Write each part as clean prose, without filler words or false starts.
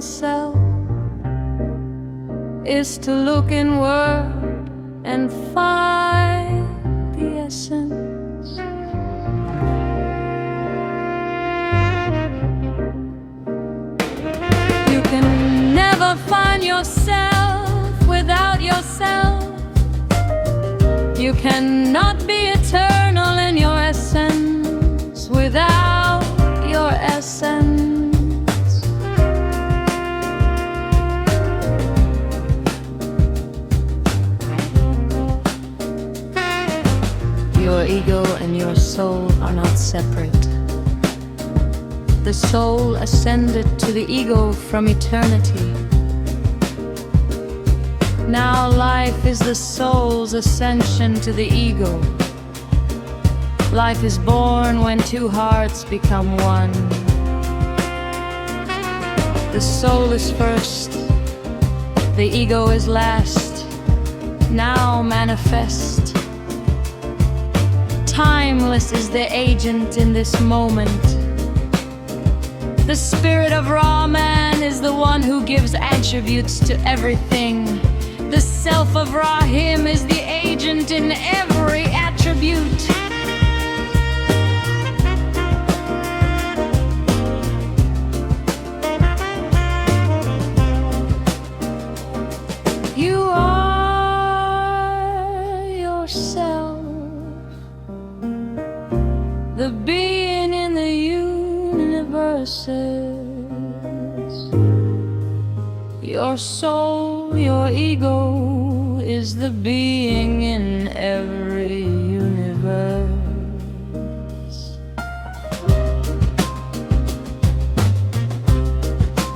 oneself is to look inward and find the essence. You can never find yourself without yourself. You cannot be eternal in your essence without your essence. Your ego and your soul are not separate. The soul ascended to the ego from eternity. Now life is the soul's ascension to the ego. Life is born when two hearts become one. The soul is first, the ego is last, now manifest. Timeless is the agent in this moment. The spirit of raw man is the one who gives attributes to everything. The self of Rahim is the agent in every attribute. You are yourself, the being in the universes. Your soul, your ego is the being in every universe.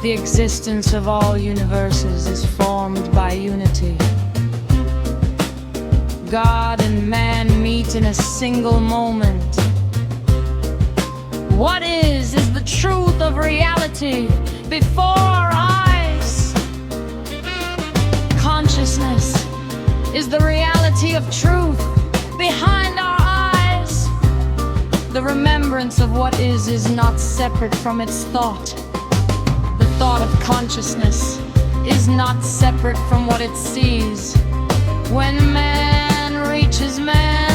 The existence of all universes is formed by unity. God and man meet in a single moment. What is the truth of reality before our eyes. Consciousness is the reality of truth behind our eyes. The remembrance of what is not separate from its thought. The thought of consciousness is not separate from what it sees. When man reaches man,